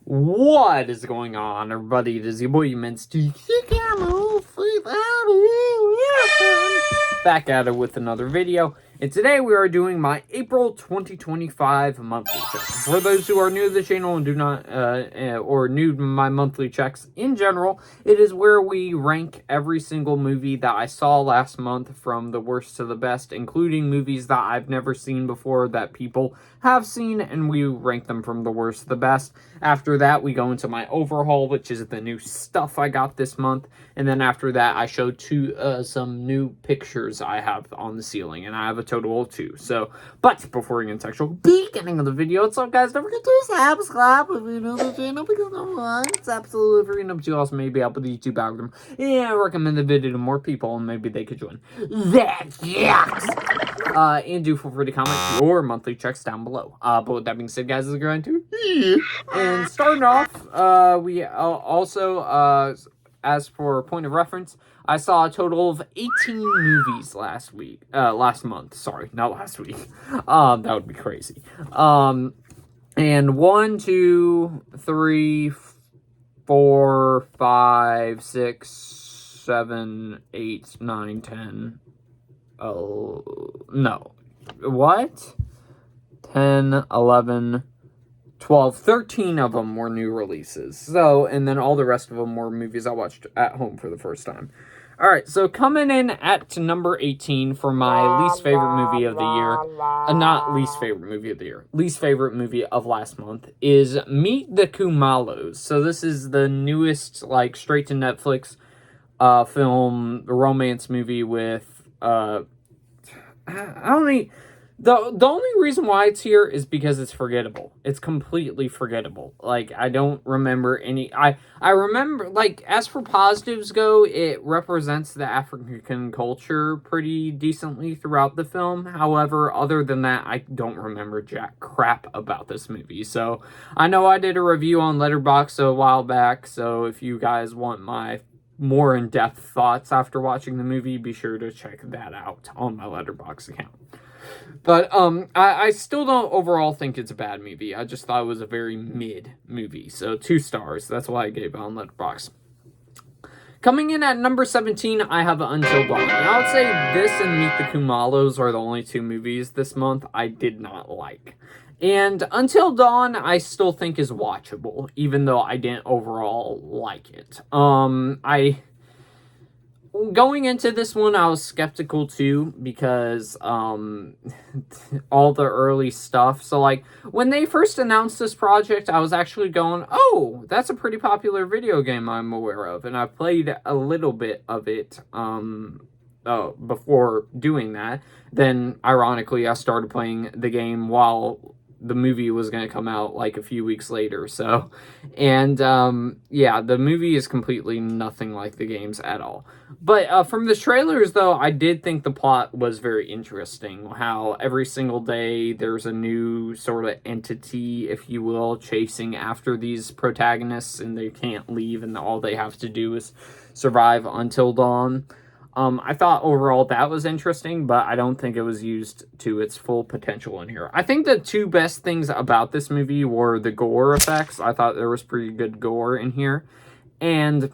What is going on, everybody? It is your boy Minty. Back at it with another video. And today we are doing my April 2025 monthly check. For those who are new to the channel and do not, or new to my monthly checks in general, it is where we rank every single movie that I saw last month from the worst to the best, including movies that I've never seen before that people have seen, and we rank them from the worst to the best. After that, we go into my overhaul, which is the new stuff I got this month. And then after that, I show some new pictures I have on the ceiling, and I have a total of 2. So, but before we get into the actual beginning of the video, what's up, guys? Don't forget to subscribe if you're new to the channel, because it's absolutely free, and up to you also maybe help with the YouTube algorithm. Yeah, I recommend the video to more people, and maybe they could join. And do feel free to comment your monthly checks down below. But with that being said, guys, let's go into and starting off, we also, as for point of reference, I saw a total of 18 movies last month. Sorry, not last week. That would be crazy. And 1, 2, 3, 4, 5, 6, 7, 8, 9, 10. Oh, no. What? 10, 11, 12, 13 of them were new releases. So, and then all the rest of them were movies I watched at home for the first time. Alright, so coming in at number 18 for my least favorite movie of the year, not least favorite movie of the year, least favorite movie of last month is Meet the Kumalos. So this is the newest, like, straight to Netflix film, romance movie with the only reason why it's here is because it's forgettable. It's completely forgettable. Like, I don't remember any... I remember, like, as for positives go, it represents the African culture pretty decently throughout the film. However, other than that, I don't remember jack crap about this movie. So, I know I did a review on Letterboxd a while back, so if you guys want my more in-depth thoughts after watching the movie, be sure to check that out on my Letterboxd account. But I still don't overall think it's a bad movie. I just thought it was a very mid movie. So 2 stars. That's why I gave it on Letterboxd. Coming in at number 17, I have Until Dawn. And I would say this and Meet the Kumalos are the only 2 movies this month I did not like. And Until Dawn, I still think is watchable, even though I didn't overall like it. Going into this one, I was skeptical too, because all the early stuff. So, like, when they first announced this project, I was actually going, oh, that's a pretty popular video game I'm aware of. And I played a little bit of it before doing that. Then, ironically, I started playing the game while the movie was going to come out like a few weeks later. So, and yeah, the movie is completely nothing like the games at all. But from the trailers, though, I did think the plot was very interesting. How every single day there's a new sort of entity, if you will, chasing after these protagonists, and they can't leave, and all they have to do is survive until dawn. I thought overall that was interesting, but I don't think it was used to its full potential in here. I think the 2 best things about this movie were the gore effects. I thought there was pretty good gore in here, and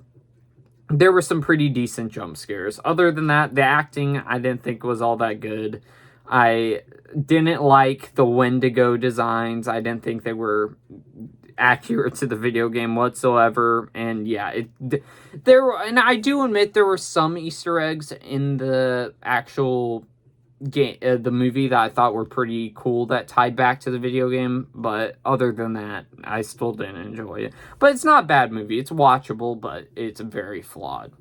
there were some pretty decent jump scares. Other than that, the acting I didn't think was all that good. I didn't like the Wendigo designs. I didn't think they were accurate to the video game whatsoever. And yeah, and I do admit there were some Easter eggs in the actual game, the movie, that I thought were pretty cool that tied back to the video game. But other than that, I still didn't enjoy it. But it's not a bad movie. It's watchable, but it's very flawed.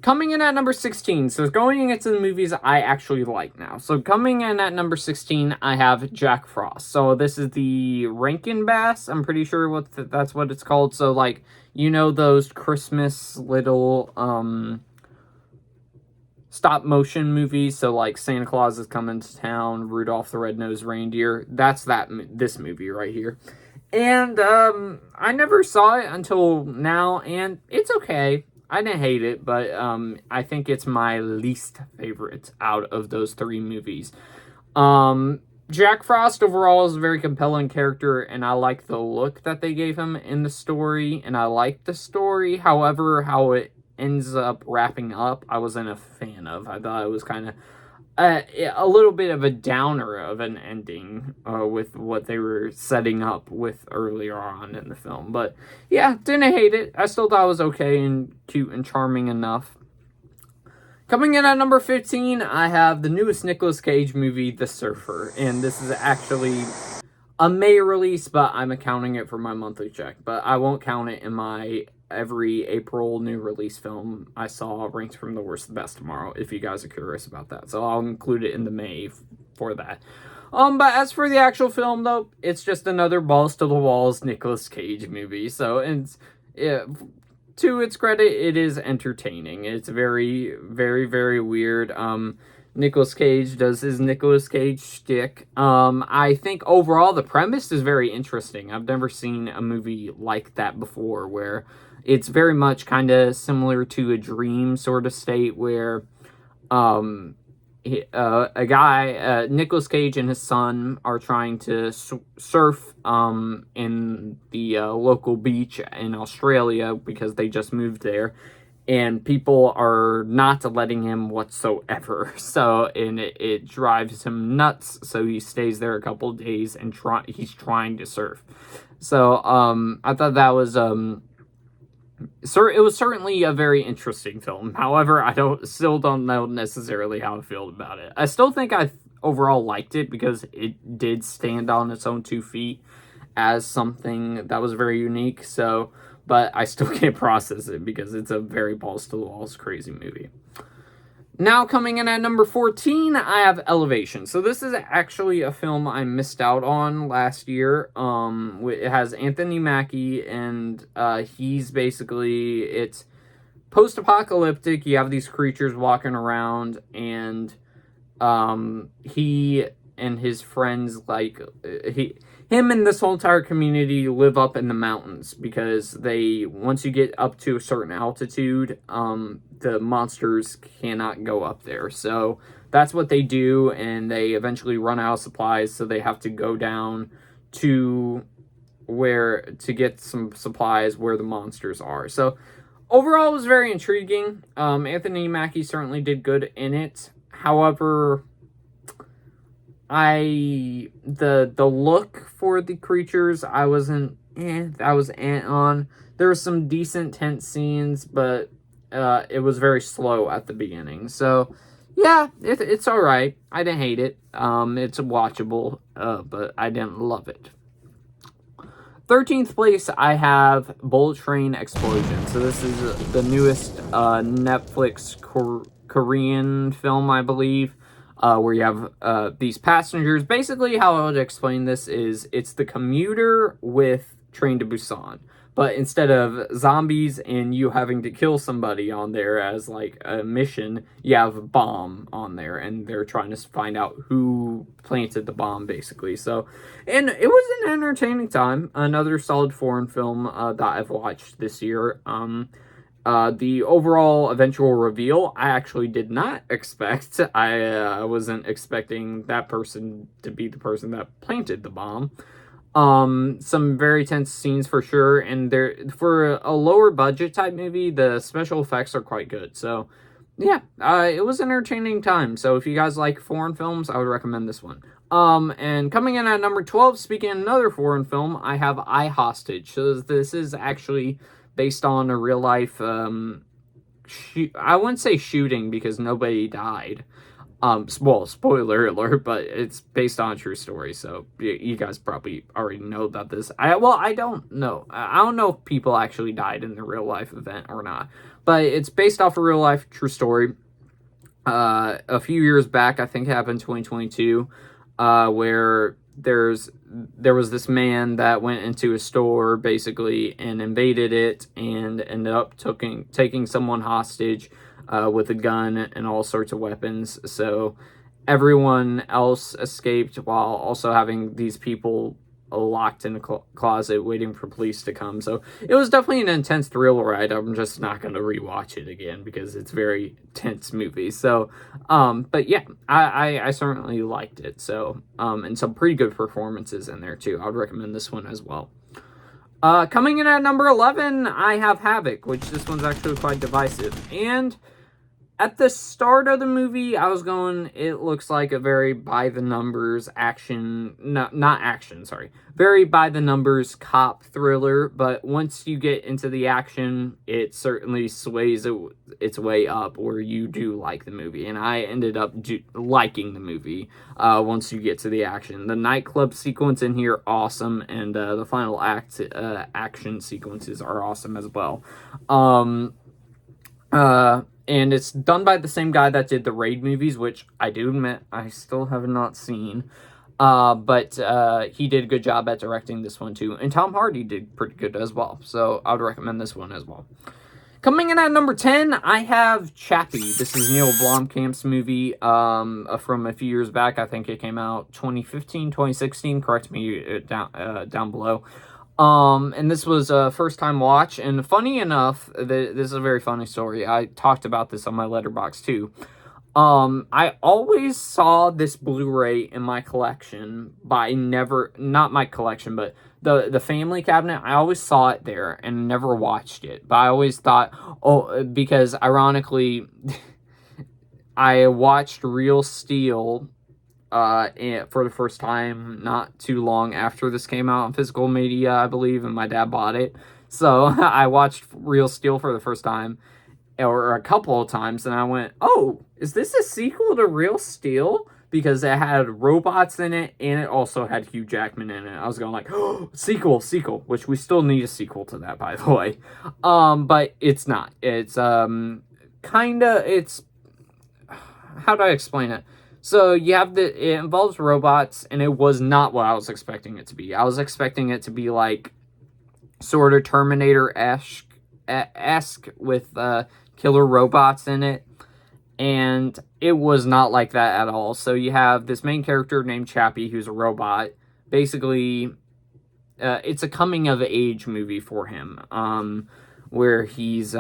Coming in at number 16, so going into the movies I actually like now. So coming in at number 16, I have Jack Frost. So this is the Rankin Bass, I'm pretty sure that's what it's called. So, like, you know those Christmas little stop motion movies? So, like, Santa Claus is Coming to Town, Rudolph the Red-Nosed Reindeer. That's this movie right here. And I never saw it until now, and it's okay. I didn't hate it, but I think it's my least favorite out of those three movies. Jack Frost overall is a very compelling character, and I like the look that they gave him in the story, and I like the story. However, how it ends up wrapping up, I wasn't a fan of. I thought it was kind of a little bit of a downer of an ending with what they were setting up with earlier on in the film. But yeah, didn't hate it. I still thought it was okay and cute and charming enough. Coming in at number 15, I have the newest Nicolas Cage movie, The Surfer. And this is actually a May release, but I'm accounting it for my monthly check. But I won't count it in my every April new release film I saw ranked from the worst to the best tomorrow, if you guys are curious about that. So I'll include it in the May for that. But as for the actual film, though, it's just another balls to the walls Nicolas Cage movie. So it's to its credit, it is entertaining. It's very, very, very weird. Nicolas Cage does his Nicolas Cage shtick. I think overall the premise is very interesting. I've never seen a movie like that before, where it's very much kind of similar to a dream sort of state where a guy, Nicolas Cage and his son are trying to surf in the local beach in Australia because they just moved there. And people are not letting him whatsoever. So, and it drives him nuts. So he stays there a couple of days and he's trying to surf. So, I thought that was, it was certainly a very interesting film. However, I still don't know necessarily how I feel about it. I still think I overall liked it because it did stand on its own 2 feet as something that was very unique. So, but I still can't process it because it's a very balls to the walls crazy movie. Now coming in at number 14, I have Elevation. So this is actually a film I missed out on last year. It has Anthony Mackie, and he's basically, it's post-apocalyptic. You have these creatures walking around, and he and his friends, him and this whole entire community live up in the mountains because once you get up to a certain altitude, the monsters cannot go up there. So that's what they do, and they eventually run out of supplies, so they have to go down to get some supplies where the monsters are. So overall, it was very intriguing. Anthony Mackie certainly did good in it. However, the look for the creatures, I was on. There were some decent tense scenes, but it was very slow at the beginning. So yeah, it's all right. I didn't hate it. It's watchable, but I didn't love it. 13th place, I have Bullet Train Explosion. So this is the newest Netflix Korean film, I believe. Where you have these passengers. Basically, how I would explain this is it's the Commuter with Train to Busan. But instead of zombies and you having to kill somebody on there as like a mission, you have a bomb on there, and they're trying to find out who planted the bomb, basically. So, and it was an entertaining time. Another solid foreign film that I've watched this year. The overall eventual reveal, I actually did not expect. I wasn't expecting that person to be the person that planted the bomb. Some very tense scenes for sure, and for a lower budget type movie, the special effects are quite good. So, yeah, it was an entertaining time. So if you guys like foreign films, I would recommend this one. And coming in at number 12, speaking of another foreign film, I have I, Hostage. So this is actually based on a real life, I wouldn't say shooting because nobody died. Well, spoiler alert, but it's based on a true story, so you guys probably already know about this. I don't know. I don't know if people actually died in the real life event or not, but it's based off a real life true story. A few years back, I think it happened in 2022, where there was this man that went into a store basically and invaded it and ended up taking someone hostage with a gun and all sorts of weapons. So everyone else escaped while also having these people locked in a closet waiting for police to come. So it was definitely an intense thrill ride. I'm just not going to rewatch it again because it's a very tense movie. So, but yeah, I certainly liked it. So, and some pretty good performances in there too. I would recommend this one as well. Coming in at number 11, I have Havoc, which this one's actually quite divisive. And at the start of the movie, I was going, it looks like a very by-the-numbers action, not action, sorry, very by-the-numbers cop thriller, but once you get into the action, it certainly sways its way up where you do like the movie, and I ended up liking the movie once you get to the action. The nightclub sequence in here, awesome, and the final action sequences are awesome as well. And it's done by the same guy that did the Raid movies, which I do admit I still have not seen. But he did a good job at directing this one too. And Tom Hardy did pretty good as well. So I would recommend this one as well. Coming in at number 10, I have Chappie. This is Neil Blomkamp's movie from a few years back. I think it came out 2015, 2016. Correct me down below. And this was a first time watch, and funny enough, this is a very funny story. I talked about this on my Letterboxd too. I always saw this Blu-ray in my collection, not my collection, but the family cabinet. I always saw it there and never watched it, but I always thought, because ironically, I watched Real Steel for the first time not too long after this came out on physical media, I believe, and my dad bought it. So I watched Real Steel for the first time, or a couple of times, and I went, oh, is this a sequel to Real Steel? Because it had robots in it, and it also had Hugh Jackman in it. I was going like, oh, sequel, which we still need a sequel to that, by the way. But it's not. It's, how do I explain it? So you have it involves robots, and it was not what I was expecting it to be. I was expecting it to be like sort of Terminator-esque with killer robots in it, and it was not like that at all. So you have this main character named Chappie, who's a robot. Basically, it's a coming-of-age movie for him, where he's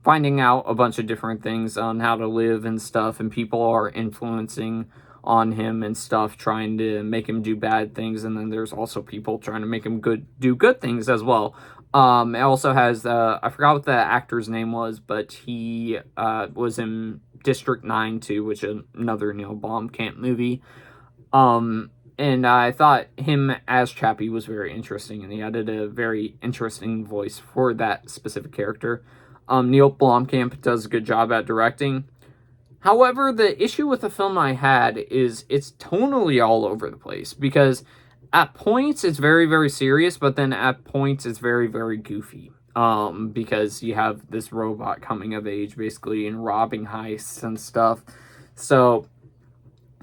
finding out a bunch of different things on how to live and stuff, and people are influencing on him and stuff, trying to make him do bad things, and then there's also people trying to make him do good things as well. It also has, I forgot what the actor's name was, but he was in District 9 too, which is another Neil Blomkamp movie. And I thought him as Chappie was very interesting, and he added a very interesting voice for that specific character. Neil Blomkamp does a good job at directing. However, the issue with the film I had is it's tonally all over the place, because at points it's very, very serious, but then at points it's very, very goofy. Because you have this robot coming of age, basically, and robbing heists and stuff. So,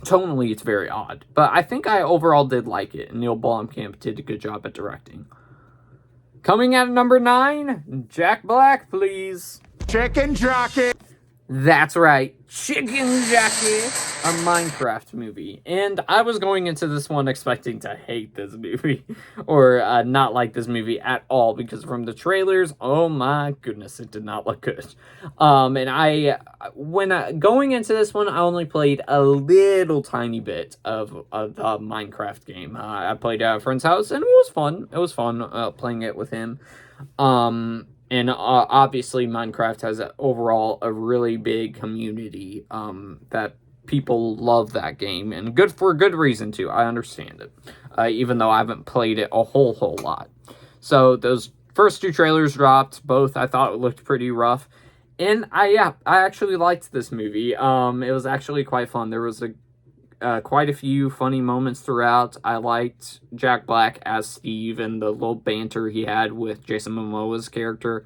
tonally, it's very odd. But I think I overall did like it, and Neil Blomkamp did a good job at directing. Coming at number 9, Jack Black, please. Chicken Jockey. That's right, Chicken Jockey, a Minecraft movie. And I was going into this one expecting to hate this movie, or not like this movie at all, because from the trailers, oh my goodness, it did not look good. And when going into this one, I only played a little tiny bit of the Minecraft game. I played at a friend's house, and it was fun. It was fun playing it with him. And obviously, Minecraft has overall a really big community that people love that game, and for good reason too. I understand it, even though I haven't played it a whole lot. So those first 2 trailers dropped. Both I thought it looked pretty rough, and I actually liked this movie. It was actually quite fun. There was quite a few funny moments throughout. I liked Jack Black as Steve and the little banter he had with Jason Momoa's character.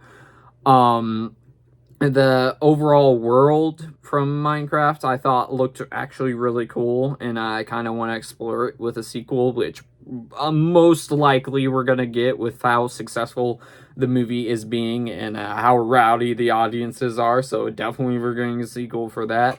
The overall world from Minecraft I thought looked actually really cool, and I kind of want to explore it with a sequel, which most likely we're going to get with how successful the movie is being and how rowdy the audiences are, so definitely we're getting a sequel for that.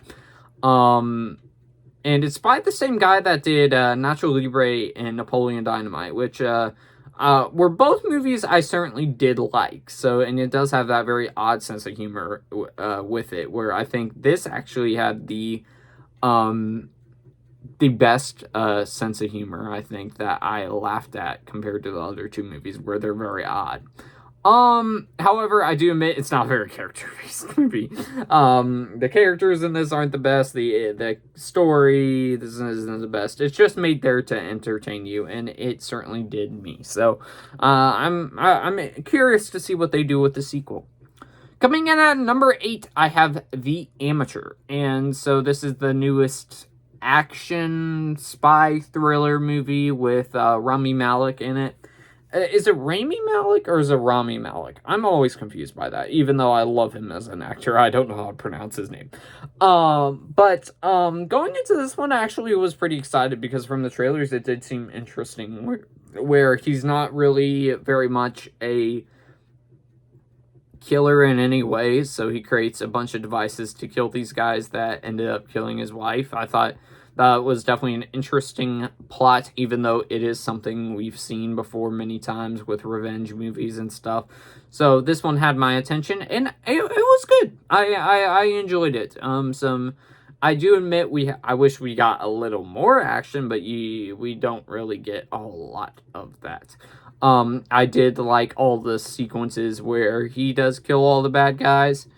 And it's by the same guy that did Nacho Libre and Napoleon Dynamite, which were both movies I certainly did like. So, and it does have that very odd sense of humor with it, where I think this actually had the best sense of humor, I think, that I laughed at compared to the other two movies, where they're very odd. However, I do admit it's not a very character-based movie. The characters in this aren't the best. The story this isn't the best. It's just made there to entertain you, and it certainly did me. So, I'm curious to see what they do with the sequel. Coming in at number 8, I have The Amateur, and so this is the newest action spy thriller movie with Rami Malek in it. Is it Rami Malek or is it Rami Malek? I'm always confused by that, even though I love him as an actor. I don't know how to pronounce his name. But going into this one, I actually was pretty excited because from the trailers, it did seem interesting, where he's not really very much a killer in any way, so he creates a bunch of devices to kill these guys that ended up killing his wife. I thought that was definitely an interesting plot, even though it is something we've seen before many times with revenge movies and stuff. So this one had my attention, and it was good. I enjoyed it. I do admit I wish we got a little more action, but we don't really get a whole lot of that. I did like all the sequences where he does kill all the bad guys.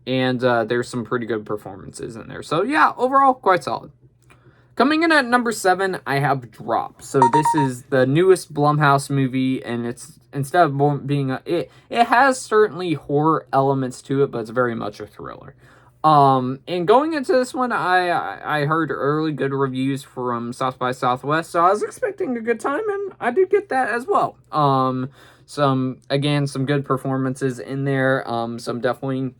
And there's some pretty good performances in there. So yeah, overall, quite solid. Coming in at number 7, I have Drop. So this is the newest Blumhouse movie, and it's, instead of being it has certainly horror elements to it, but it's very much a thriller. And going into this one, I heard early good reviews from South by Southwest, so I was expecting a good time, and I did get that as well. Some good performances in there. Some definitely,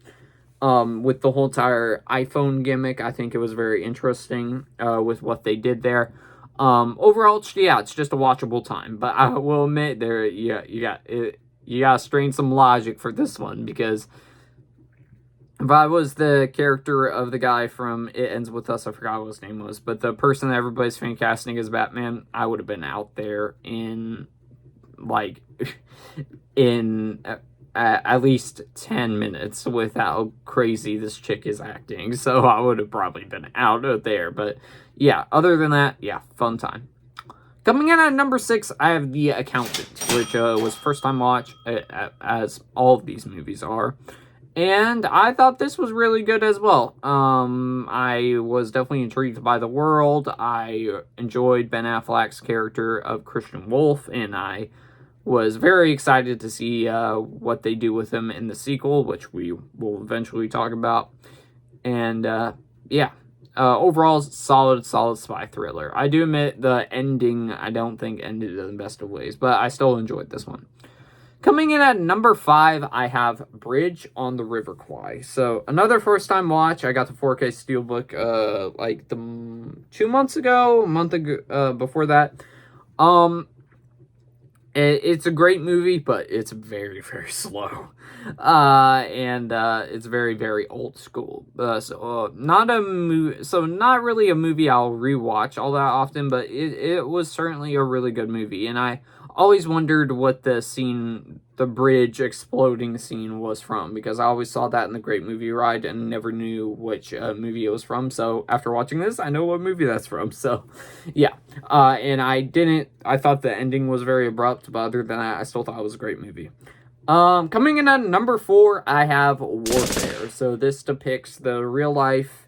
with the whole entire iPhone gimmick, I think it was very interesting, with what they did there. Overall, it's just a watchable time, but I will admit you gotta strain some logic for this one, because if I was the character of the guy from It Ends With Us, I forgot what his name was, but the person that everybody's fan casting as Batman, I would have been out there in, at least 10 minutes with how crazy this chick is acting. So I would have probably been out of there. But yeah, other than that, yeah, fun time. Coming in at number 6, I have The Accountant, which was first time watch, as all of these movies are. And I thought this was really good as well. I was definitely intrigued by the world. I enjoyed Ben Affleck's character of Christian Wolf, and I was very excited to see what they do with him in the sequel, which we will eventually talk about. And overall, solid spy thriller. I do admit the ending, I don't think ended in the best of ways, but I still enjoyed this one. Coming in at number 5, I have Bridge on the River Kwai. So, another first-time watch. I got the 4K Steelbook, 2 months ago, a month ago, before that. It's a great movie, but it's very, very slow. And it's very, very old school. Not really a movie I'll rewatch all that often, but it was certainly a really good movie. And I always wondered what the bridge exploding scene was from, because I always saw that in The Great Movie Ride and never knew which movie it was from. So after watching this, I know what movie that's from. So yeah, and I thought the ending was very abrupt, but other than that, I still thought it was a great movie. Coming in at number 4, I have Warfare. So this depicts the real life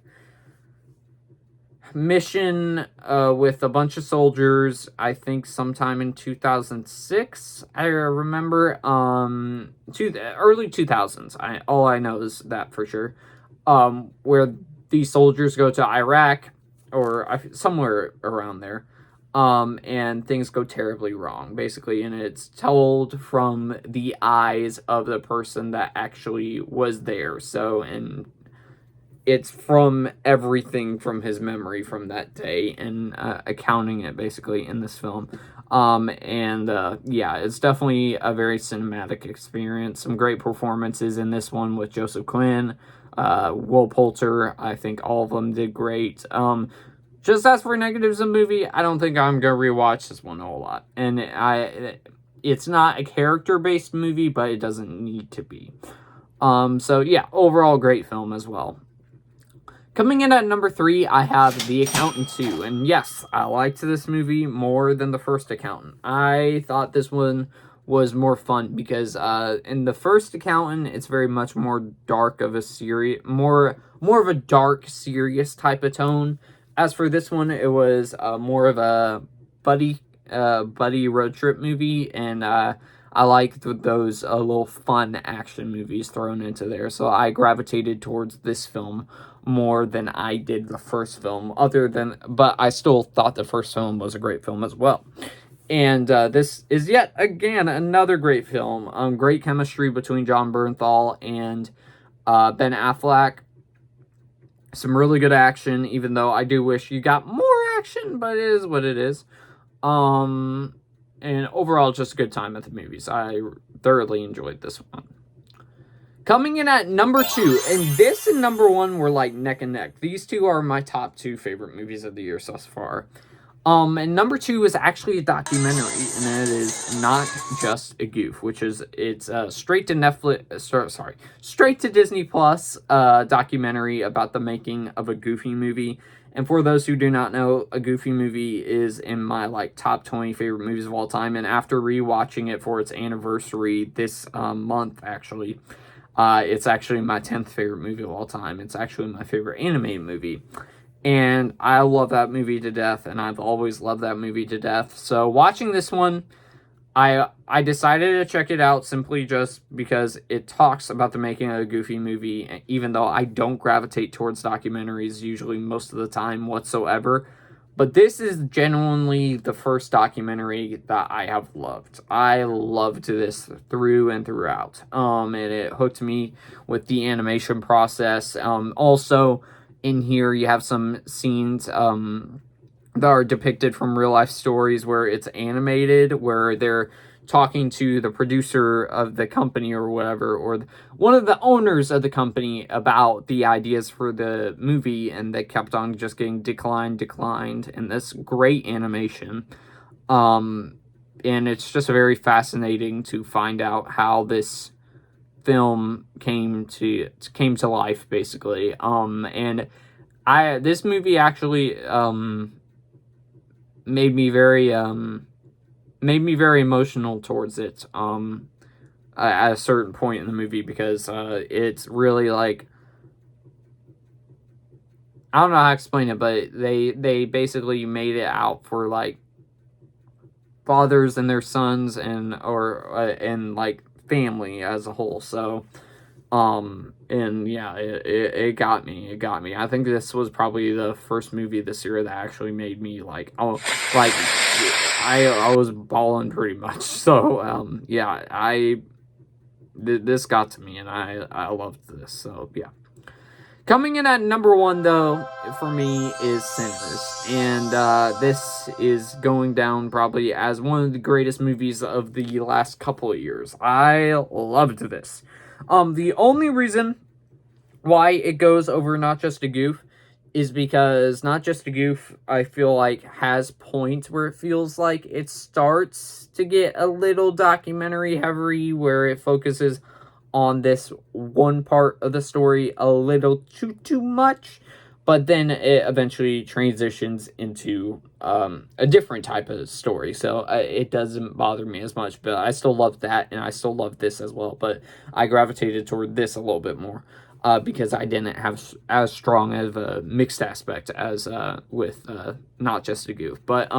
mission with a bunch of soldiers, I think sometime in 2006, I remember, early 2000s, all I know is that for sure, where these soldiers go to Iraq, or somewhere around there, and things go terribly wrong, basically, and it's told from the eyes of the person that actually was there, and it's from everything from his memory from that day, and accounting it basically in this film. Yeah, it's definitely a very cinematic experience. Some great performances in this one with Joseph Quinn, Will Poulter. I think all of them did great. Just as for negatives of the movie, I don't think I'm gonna rewatch this one a whole lot. And it's not a character-based movie, but it doesn't need to be. So yeah, overall great film as well. Coming in at number 3, I have The Accountant 2. And yes, I liked this movie more than the first Accountant. I thought this one was more fun because in the first Accountant, it's very much more dark of a serious, more of a dark, serious type of tone. As for this one, it was more of a buddy road trip movie, and I like those little fun action movies thrown into there. So I gravitated towards this film more than I did the first film, but I still thought the first film was a great film as well. And this is yet again another great film. Great chemistry between Jon Bernthal and Ben Affleck. Some really good action, even though I do wish you got more action, but it is what it is. And overall, just a good time at the movies. I thoroughly enjoyed this one. Coming in at number 2, and this and number 1 were like neck and neck. These two are my top 2 favorite movies of the year so far. And number 2 is actually a documentary, and it is Not Just a Goof, it's straight to Netflix, straight to Disney Plus, documentary about the making of a Goofy movie. And for those who do not know, a Goofy movie is in my like top 20 favorite movies of all time. And after rewatching it for its anniversary this month, actually, it's actually my 10th favorite movie of all time. It's actually my favorite animated movie. And I love that movie to death, and I've always loved that movie to death. So watching this one, I decided to check it out simply just because it talks about the making of a Goofy movie, even though I don't gravitate towards documentaries usually most of the time whatsoever. But this is genuinely the first documentary that I have loved. I loved this through and throughout. And it hooked me with the animation process. Also, in here, you have some scenes that are depicted from real life stories where it's animated, where they're talking to the producer of the company or whatever, or one of the owners of the company about the ideas for the movie, and they kept on just getting declined, and this great animation. And it's just very fascinating to find out how this film came to life, basically. And this movie actually made me very emotional towards it at a certain point in the movie, because it's really like, I don't know how to explain it, but they basically made it out for like fathers and their sons and like family as a whole. So and yeah, it got me. I think this was probably the first movie this year that actually made me like, I was bawling pretty much. So yeah, this got to me, and I loved this. So yeah. Coming in at number 1, though, for me, is Sinners. And this is going down probably as one of the greatest movies of the last couple of years. I loved this. The only reason why it goes over Not Just a Goof is because Not Just a Goof, I feel like, has points where it feels like it starts to get a little documentary heavy, where it focuses on this one part of the story a little too much, but then it eventually transitions into a different type of story. So it doesn't bother me as much, but I still love that, and I still love this as well. But I gravitated toward this a little bit more because I didn't have as strong of a mixed aspect as with Not Just a Goof. But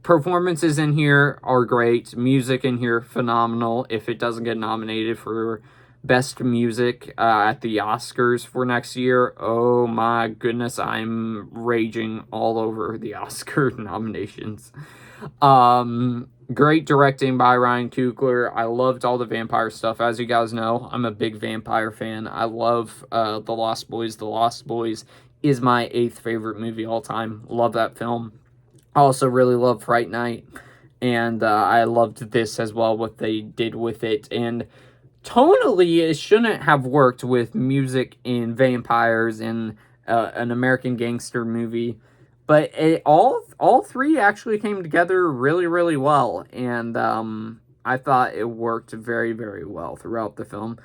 performances in here are great. Music in here, phenomenal. If it doesn't get nominated for Best Music at the Oscars for next year, oh my goodness, I'm raging all over the Oscar nominations. Great directing by Ryan Coogler. I loved all the vampire stuff. As you guys know, I'm a big vampire fan. I love The Lost Boys. The Lost Boys is my 8th favorite movie all time. Love that film. I also really love Fright Night. And I loved this as well, what they did with it. And tonally, it shouldn't have worked with music and vampires and an American gangster movie. But all three actually came together really, really well. And I thought it worked very, very well throughout the film.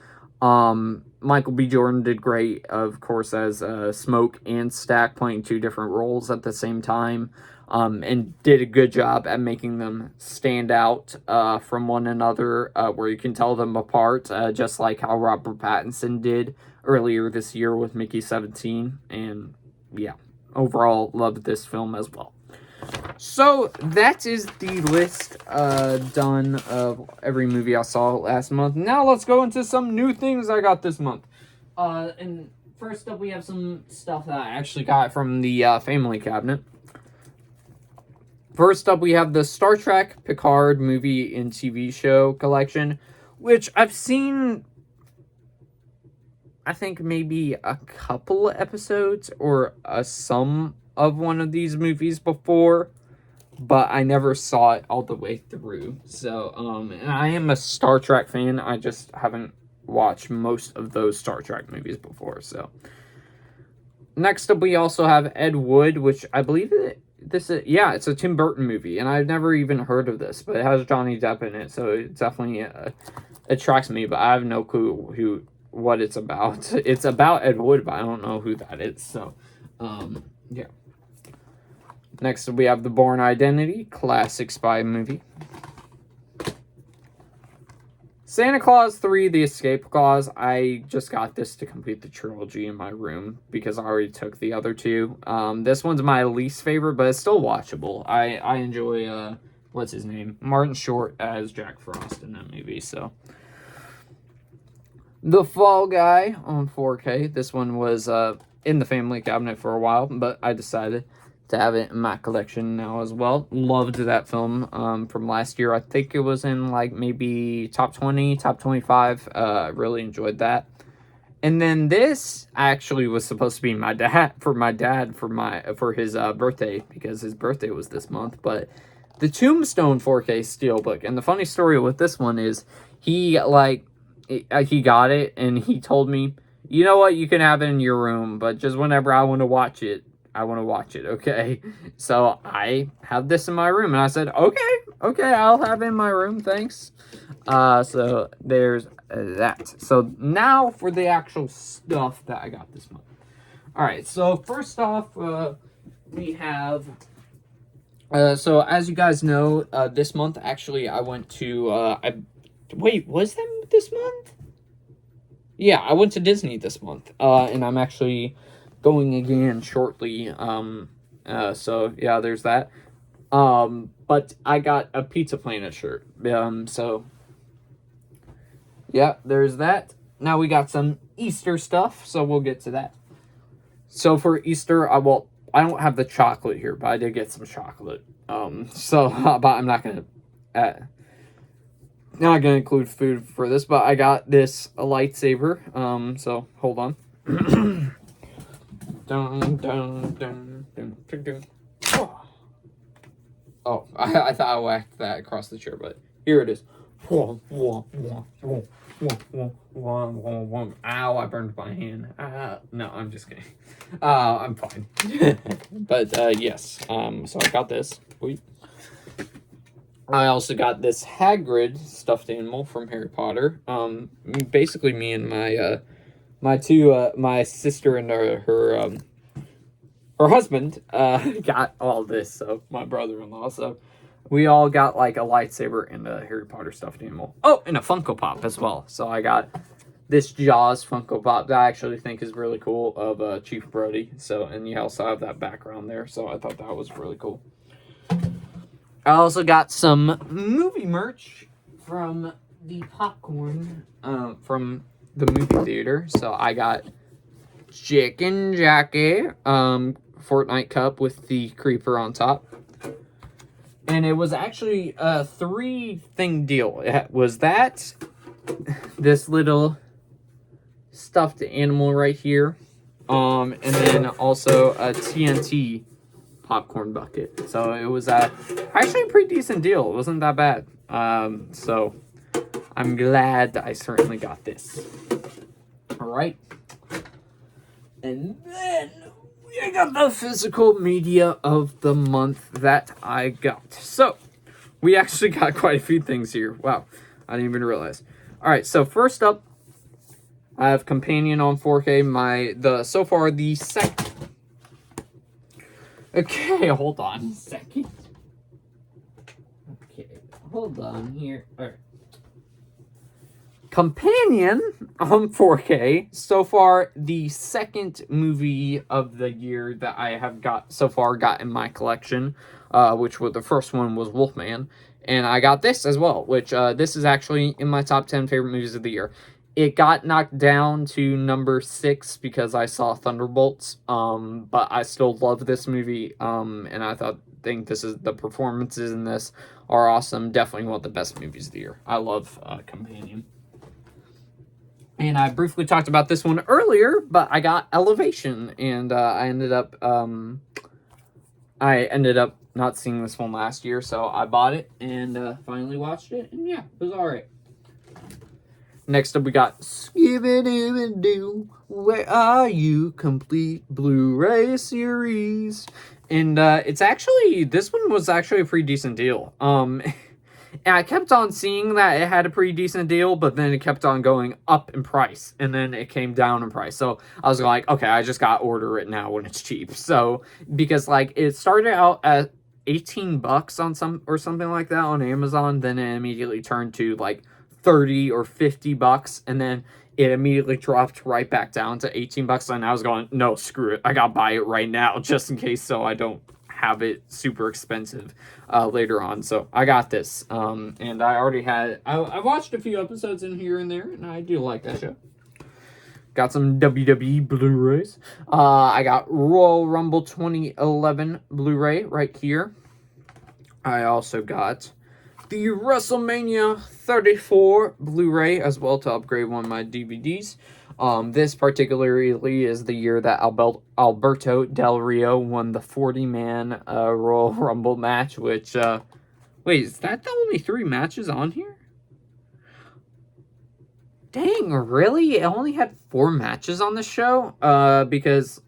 Michael B. Jordan did great, of course, as Smoke and Stack, playing two different roles at the same time, and did a good job at making them stand out from one another, where you can tell them apart, just like how Robert Pattinson did earlier this year with Mickey 17. And yeah, overall, loved this film as well. So that is the list done of every movie I saw last month. Now let's go into some new things I got this month. And first up, we have some stuff that I actually got from the family cabinet. First up, we have the Star Trek Picard movie and TV show collection, which I've seen, I think, maybe a couple episodes or some of one of these movies before, but I never saw it all the way through. So, and I am a Star Trek fan. I just haven't watched most of those Star Trek movies before. So, next up, we also have Ed Wood, which I believe it's a Tim Burton movie, and I've never even heard of this, but it has Johnny Depp in it, so it definitely attracts me. But I have no clue what it's about. It's about Ed Wood, but I don't know who that is. So, yeah. Next, we have The Bourne Identity, classic spy movie. Santa Claus 3, The Escape Clause. I just got this to complete the trilogy in my room because I already took the other two. This one's my least favorite, but it's still watchable. I enjoy, what's his name? Martin Short as Jack Frost in that movie, so. The Fall Guy on 4K. This one was in the family cabinet for a while, but I decided to have it in my collection now as well. Loved that film from last year. I think it was in like maybe top 20, top 25. Really enjoyed that. And then this actually was supposed to be my dad for his birthday, because his birthday was this month. But the Tombstone 4K Steelbook. And the funny story with this one is he got it and he told me, you know what, you can have it in your room, but just whenever I want to watch it, okay? So I have this in my room, and I said, okay, I'll have it in my room, thanks. So there's that. So now for the actual stuff that I got this month. Alright, so first off, we have... so as you guys know, this month, actually, I went to... Wait, was that this month? Yeah, I went to Disney this month, and I'm actually going again shortly, so yeah, there's that. But I got a Pizza Planet shirt, so yeah, there's that. Now we got some Easter stuff, so we'll get to that. So for Easter, I don't have the chocolate here, but I did get some chocolate, so, but I'm not gonna include food for this, but I got a lightsaber, so hold on. Dun, dun, dun, dun, dun, dun. Oh, I thought I whacked that across the chair, but here it is. Ow, I burned my hand. No, I'm just kidding. I'm fine. But, yes. So I got this. Wait. I also got this Hagrid stuffed animal from Harry Potter. Basically me and my sister and her husband, got all this, so my brother-in-law, so we all got like a lightsaber and a Harry Potter stuffed animal. Oh, and a Funko Pop as well. So I got this Jaws Funko Pop that I actually think is really cool of Chief Brody. So, and you also have that background there, so I thought that was really cool. I also got some movie merch from the popcorn from the movie theater. So I got Chicken Jackie Fortnite cup with the creeper on top. And it was actually a 3-thing deal. It was that, this little stuffed animal right here, and then also a TNT popcorn bucket. So it was actually a pretty decent deal. It wasn't that bad. So I'm glad I certainly got this. All right. And then we got the physical media of the month that I got. So we actually got quite a few things here. Wow, I didn't even realize. All right, so first up, I have Companion on 4K. So far the second. Okay, hold on a second. Okay, hold on here. All right. Companion on 4K. So far, the second movie of the year that I have got in my collection, which was the first one was Wolfman, and I got this as well, which this is actually in my top 10 favorite movies of the year. It got knocked down to number 6 because I saw Thunderbolts, but I still love this movie, and I think the performances in this are awesome. Definitely one of the best movies of the year. I love Companion. And I briefly talked about this one earlier, but I got Elevation, and I ended up not seeing this one last year, so I bought it and finally watched it, and yeah, it was alright. Next up, we got Skibidi-Doo, Where Are You? Complete Blu-ray series. And this one was actually a pretty decent deal. And I kept on seeing that it had a pretty decent deal, but then it kept on going up in price, and then it came down in price. So I was like, okay, I just got to order it now when it's cheap. So, because it started out at $18 on something like that on Amazon, then it immediately turned to $30 or $50, and then it immediately dropped right back down to $18, and I was going, no, screw it, I gotta buy it right now, just in case, so I don't have it super expensive later on. So I got this, and I already I watched a few episodes in here and there, and I do like that show. Got some WWE Blu-rays. I got Royal Rumble 2011 Blu-ray right here. I also got the WrestleMania 34 Blu-ray as well to upgrade one of my DVDs. This particularly is the year that Alberto Del Rio won the 40-man Royal Rumble match, which, wait, is that the only 3 matches on here? Dang, really? It only had 4 matches on the show? Because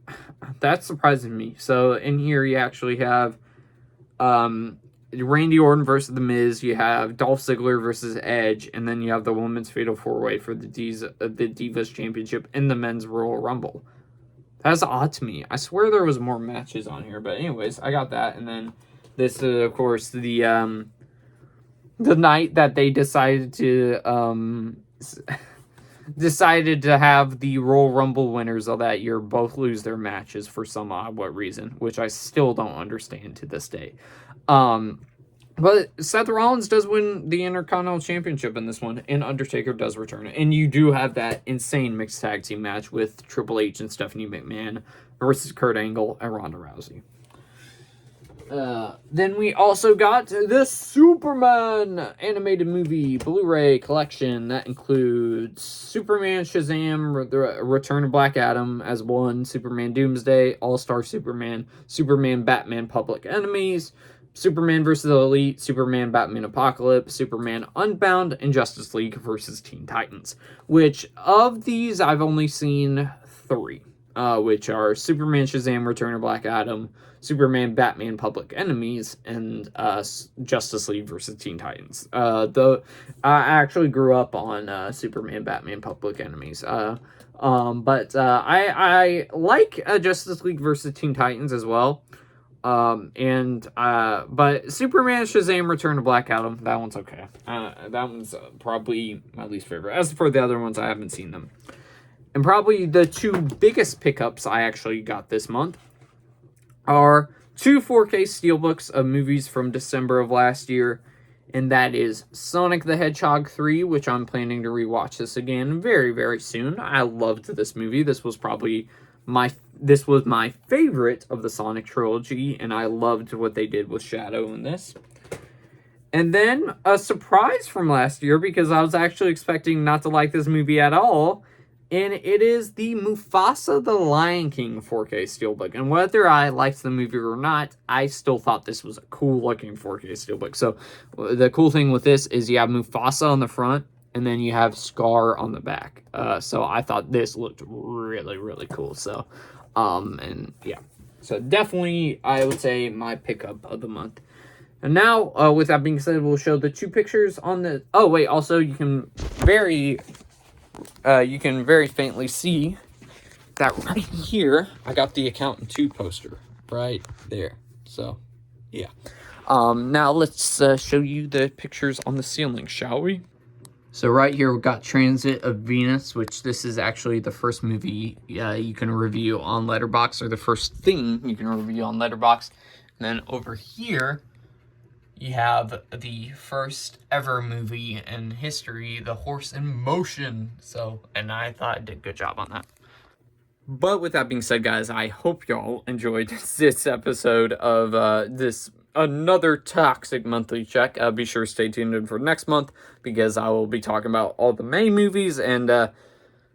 that's surprising me. So in here you actually have, Randy Orton versus The Miz, you have Dolph Ziggler versus Edge, and then you have the women's fatal 4-way for the Divas Championship in the men's Royal Rumble. That's odd to me. I swear there was more matches on here, but anyways, I got that, and then this is, of course, the night that they decided to have the Royal Rumble winners of that year both lose their matches for some odd reason, which I still don't understand to this day. But Seth Rollins does win the Intercontinental Championship in this one, and Undertaker does return. And you do have that insane mixed tag team match with Triple H and Stephanie McMahon versus Kurt Angle and Ronda Rousey. Then we also got the Superman animated movie Blu-ray collection. That includes Superman, Shazam, the Return of Black Adam as one, Superman Doomsday, All-Star Superman, Superman Batman Public Enemies, Superman vs. the Elite, Superman Batman Apocalypse, Superman Unbound, and Justice League vs. Teen Titans. Which, of these, I've only seen 3. Which are Superman, Shazam, Return of Black Adam, Superman, Batman, Public Enemies, and Justice League vs. Teen Titans. I actually grew up on Superman, Batman, Public Enemies. But I like Justice League vs. Teen Titans as well. But Superman, Shazam, Return of Black Adam, that one's okay. That one's probably my least favorite. As for the other ones, I haven't seen them. And probably the 2 biggest pickups I actually got this month are 2 4K steelbooks of movies from December of last year, and that is Sonic the Hedgehog 3, which I'm planning to rewatch this again very, very soon. I loved this movie. This was my favorite of the Sonic trilogy, and I loved what they did with Shadow in this. And then a surprise from last year, because I was actually expecting not to like this movie at all, And it is the Mufasa the Lion King 4K Steelbook. And whether I liked the movie or not, I still thought this was a cool looking 4K Steelbook. So the cool thing with this is you have Mufasa on the front, and then you have Scar on the back. So I thought this looked really, really cool. So, and yeah. So definitely, I would say my pickup of the month. And now, with that being said, we'll show the 2 pictures on the... Oh, wait, also, you can very faintly see that right here, I got the Accountant 2 poster right there. So, yeah. Now let's show you the pictures on the ceiling, shall we? So right here, we've got Transit of Venus, which this is actually the first movie you can review on Letterboxd, or the first thing you can review on Letterboxd. And then over here, you have the first ever movie in history, The Horse in Motion. So, and I thought I did a good job on that. But with that being said, guys, I hope y'all enjoyed this episode of this another Toxic Monthly Check. Be sure to stay tuned in for next month, because I will be talking about all the May movies, and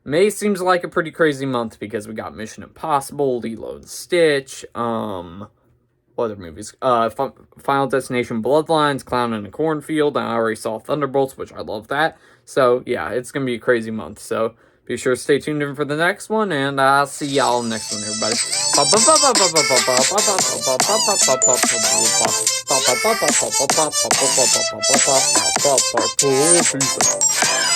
May seems like a pretty crazy month because we got Mission Impossible, Lilo and Stitch, other movies, Final Destination Bloodlines, Clown in a Cornfield, and I already saw Thunderbolts, which I love that. So yeah, it's gonna be a crazy month. So be sure to stay tuned in for the next one, and I'll see y'all next one, everybody. Peace out.